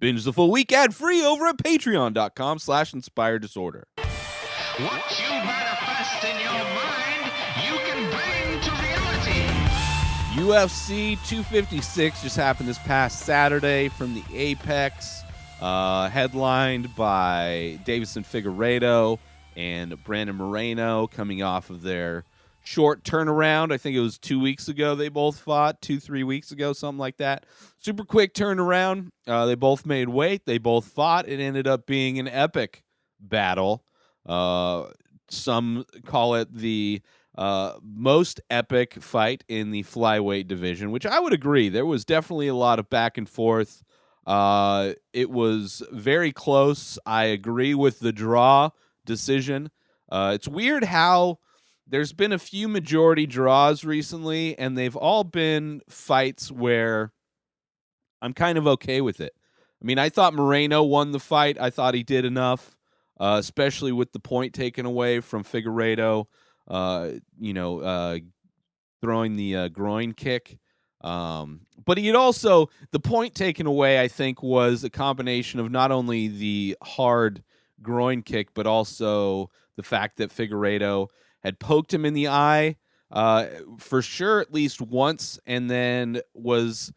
Binge the full week ad-free over at patreon.com/inspireddisorder. What you manifest in your mind, you can bring to reality. UFC 256 just happened this past Saturday from the Apex, headlined by Davison Figueiredo and Brandon Moreno, coming off of their short turnaround. I think it was 2 weeks ago they both fought, 2-3 weeks ago, something like that. Super quick turnaround. They both made weight. They both fought. It ended up being an epic battle. Some call it the most epic fight in the flyweight division, which I would agree. There was definitely a lot of back and forth. It was very close. I agree with the draw decision. It's weird how there's been a few majority draws recently, and they've all been fights where I'm kind of okay with it. I mean, I thought Moreno won the fight. I thought he did enough, especially with the point taken away from Figueiredo, throwing the groin kick. But he had also, the point taken away, I think, was a combination of not only the hard groin kick, but also the fact that Figueiredo had poked him in the eye for sure at least once, and then was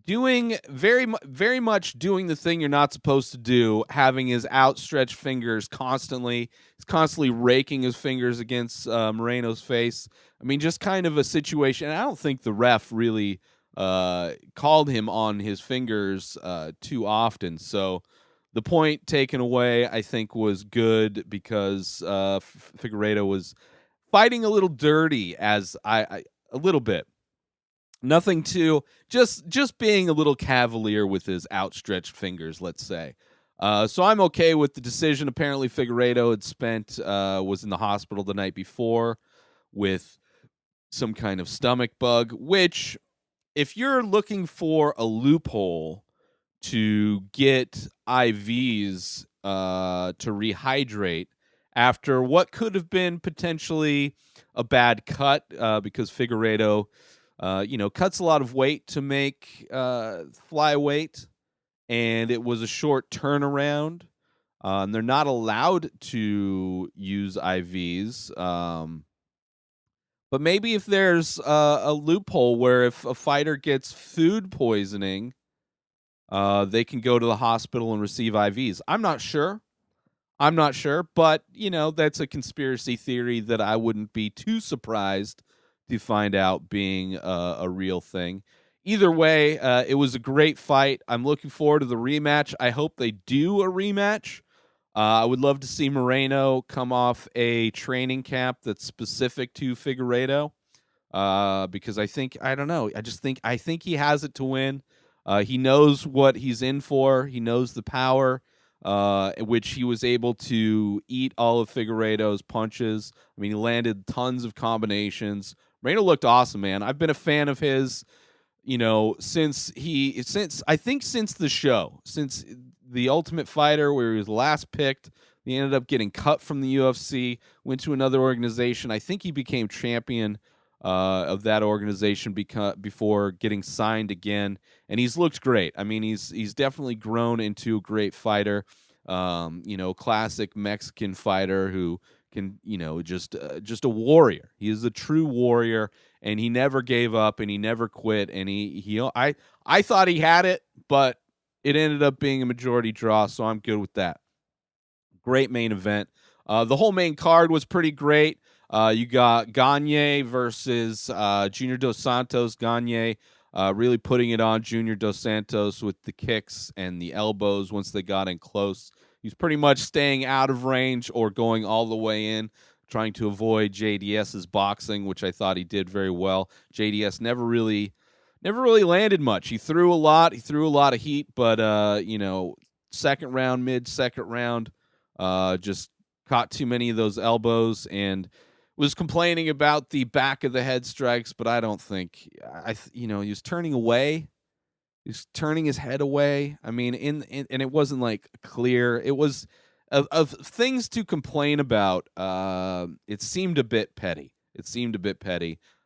doing very much doing the thing you're not supposed to do, having his outstretched fingers constantly. He's constantly raking his fingers against Moreno's face. I mean, just kind of a situation. I don't think the ref really called him on his fingers too often. So the point taken away, I think, was good because Figueiredo was fighting a little dirty, as a little bit. Nothing to just being a little cavalier with his outstretched fingers, let's say. So I'm okay with the decision. Apparently, Figueiredo had was in the hospital the night before with some kind of stomach bug, which, if you're looking for a loophole to get IVs to rehydrate after what could have been potentially a bad cut, because Figueiredo cuts a lot of weight to make flyweight, and it was a short turnaround. And they're not allowed to use IVs. But maybe if there's a loophole where if a fighter gets food poisoning, they can go to the hospital and receive IVs. I'm not sure, but, that's a conspiracy theory that I wouldn't be too surprised to find out being a real thing. Either way, it was a great fight. I'm looking forward to the rematch. I hope they do a rematch. I would love to see Moreno come off a training camp that's specific to Figueiredo, because I think he has it to win. He knows what he's in for. He knows the power, which he was able to eat all of Figueiredo's punches. I mean, he landed tons of combinations. Moreno looked awesome, man. I've been a fan of his, since the show, since The Ultimate Fighter, where he was last picked. He ended up getting cut from the UFC, went to another organization. I think he became champion of that organization before getting signed again, and he's looked great. I mean, he's definitely grown into a great fighter. Classic Mexican fighter who can, just a warrior. He is a true warrior, and he never gave up, and he never quit. And I thought he had it, but it ended up being a majority draw, so I'm good with that. Great main event. The whole main card was pretty great. You got Gagne versus Junior Dos Santos. Gagne really putting it on Junior Dos Santos with the kicks and the elbows once they got in close. He's pretty much staying out of range or going all the way in, trying to avoid JDS's boxing, which I thought he did very well. JDS never really landed much. He threw a lot. He threw a lot of heat, but second round, just caught too many of those elbows and was complaining about the back of the head strikes. But I don't think he was turning away. He's turning his head away. I mean, and it wasn't like clear. It was of things to complain about. It seemed a bit petty.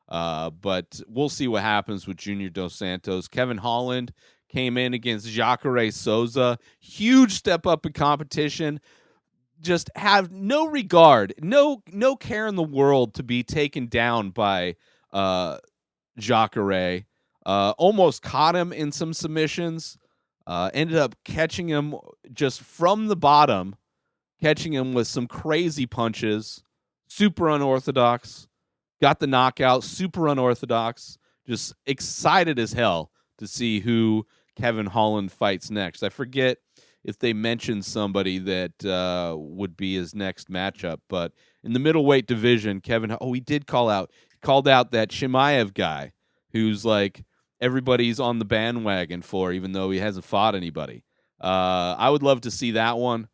But we'll see what happens with Junior Dos Santos. Kevin Holland came in against Jacare Souza. Huge step up in competition. Just have no regard, no care in the world to be taken down by Jacare. Almost caught him in some submissions. Ended up catching him just from the bottom, catching him with some crazy punches. Super unorthodox. Got the knockout. Super unorthodox. Just excited as hell to see who Kevin Holland fights next. I forget if they mentioned somebody that would be his next matchup, but in the middleweight division, he did called out that Chimaev guy who's like everybody's on the bandwagon for, even though he hasn't fought anybody. I would love to see that one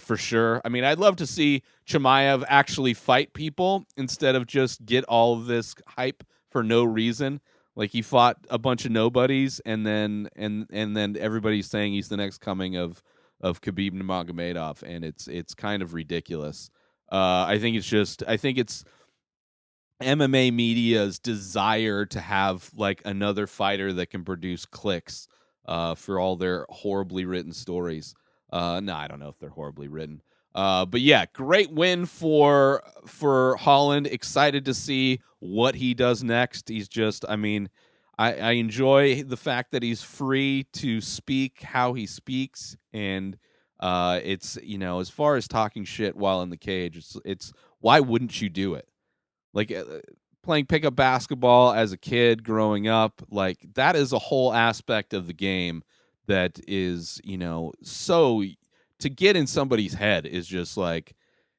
for sure. I mean, I'd love to see Chimaev actually fight people instead of just get all of this hype for no reason. Like he fought a bunch of nobodies, and then everybody's saying he's the next coming of Khabib Nurmagomedov, and it's kind of ridiculous. I think it's MMA media's desire to have like another fighter that can produce clicks for all their horribly written stories. No, I don't know if they're horribly written. But yeah, great win for Holland. Excited to see what he does next. He's just, I mean, I enjoy the fact that he's free to speak how he speaks, and it's, you know, as far as talking shit while in the cage, it's why wouldn't you do it? Like playing pickup basketball as a kid growing up, like that is a whole aspect of the game that is, you know, so to get in somebody's head is just like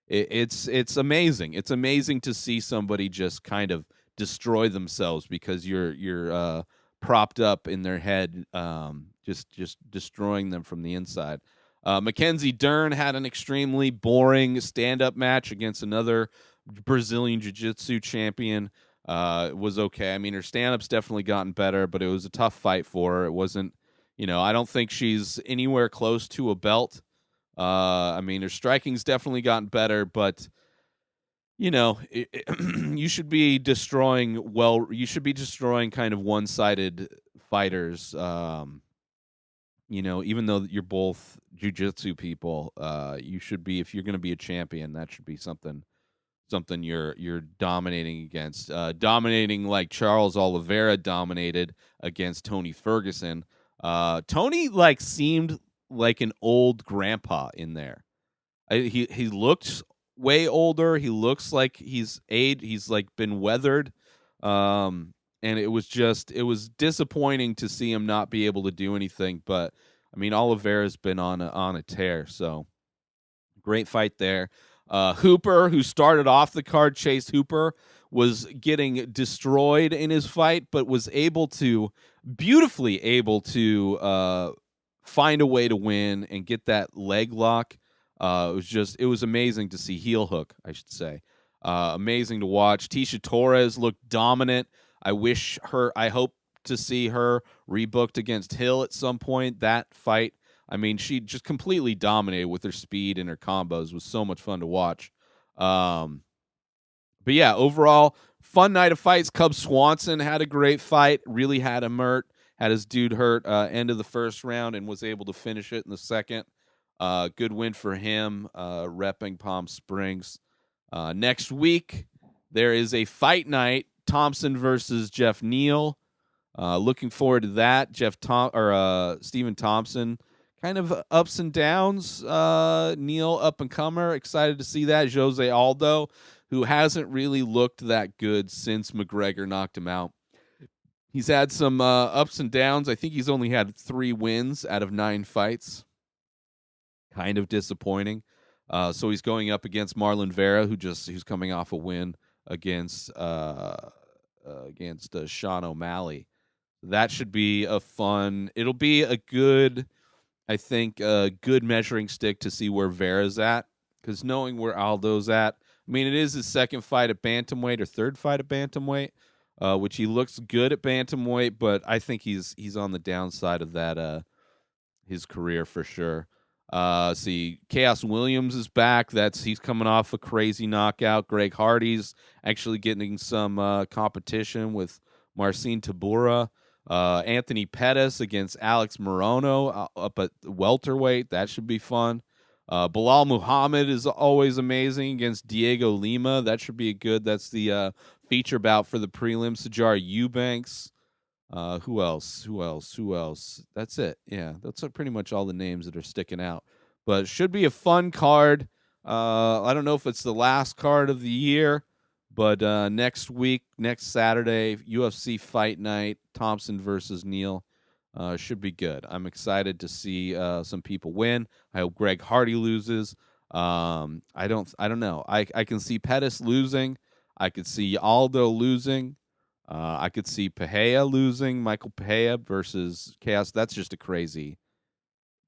it's amazing. It's amazing to see somebody just kind of destroy themselves because you're propped up in their head, just destroying them from the inside. Mackenzie Dern had an extremely boring stand-up match against another Brazilian Jiu-Jitsu champion. Was okay. I mean, her stand-up's definitely gotten better, but it was a tough fight for her. It wasn't, you know, I don't think she's anywhere close to a belt. I mean, her striking's definitely gotten better, but you know, you should be destroying kind of one-sided fighters. You know, even though you're both jiu-jitsu people, you should be, if you're going to be a champion, that should be something you're dominating against. Dominating like Charles Oliveira dominated against Tony Ferguson. Tony like seemed like an old grandpa in there. He looks way older. He looks like he's aged. He's like been weathered. And it was disappointing to see him not be able to do anything. But I mean, Oliveira's been on a tear. So great fight there. Hooper, who started off the card, Chase Hooper, was getting destroyed in his fight, but was beautifully able to find a way to win and get that leg lock. It was amazing to see. Heel hook, I should say. Amazing to watch. Tisha Torres looked dominant. I hope to see her rebooked against Hill at some point. That fight, I mean, she just completely dominated with her speed and her combos. It was so much fun to watch. But yeah, overall, fun night of fights. Cub Swanson had a great fight. Really had him hurt. Had his dude hurt end of the first round and was able to finish it in the second. Good win for him, repping Palm Springs. Next week, there is a fight night. Thompson versus Jeff Neal. Looking forward to that. Stephen Thompson, kind of ups and downs. Neal, up and comer. Excited to see that. Jose Aldo, who hasn't really looked that good since McGregor knocked him out. He's had some ups and downs. I think he's only had 3 wins out of 9 fights. Kind of disappointing. So he's going up against Marlon Vera, who's coming off a win against Sean O'Malley. That should be it'll be a good, I think, a good measuring stick to see where Vera's at, because knowing where Aldo's at, I mean, it is his second fight at bantamweight or third fight at bantamweight, which he looks good at bantamweight, but I think he's on the downside of that, his career for sure. See, Chaos Williams is back. He's coming off a crazy knockout. Greg Hardy's actually getting some competition with Marcin Tybura. Anthony Pettis against Alex Moreno up at welterweight. That should be fun. Bilal Muhammad is always amazing against Diego Lima. That should be good. That's the feature bout for the prelims. Sajar Eubanks. Who else? That's it. Yeah, that's pretty much all the names that are sticking out. But it should be a fun card. I don't know if it's the last card of the year, but next Saturday, UFC Fight Night, Thompson versus Neal, should be good. I'm excited to see some people win. I hope Greg Hardy loses. I don't know. I can see Pettis losing. I could see Aldo losing. I could see Pereira losing. Michael Pereira versus Chaos. That's just a crazy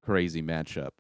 matchup.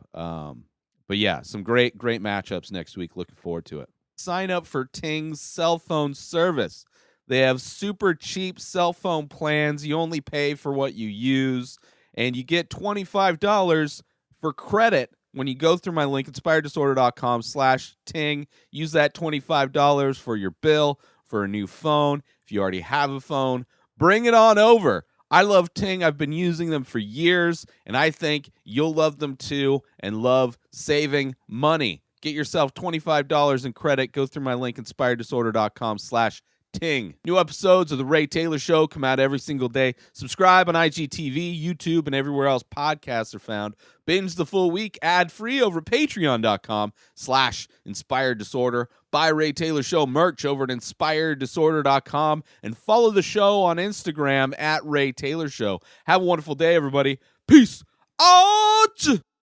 But yeah, some great matchups next week. Looking forward to it. Sign up for Ting's cell phone service. They have super cheap cell phone plans. You only pay for what you use, and you get $25 for credit when you go through my link, inspireddisorder.com/Ting. Use that $25 for your bill for a new phone. If you already have a phone, bring it on over. I love Ting. I've been using them for years, and I think you'll love them too and love saving money. Get yourself $25 in credit. Go through my link, inspireddisorder.com/Ting. New episodes of The Ray Taylor Show come out every single day. Subscribe on IGTV, YouTube, and everywhere else podcasts are found. Binge the full week ad-free over at patreon.com/inspireddisorder. Buy Ray Taylor Show merch over at inspireddisorder.com and follow the show on Instagram at Ray Taylor Show. Have a wonderful day, everybody. Peace out!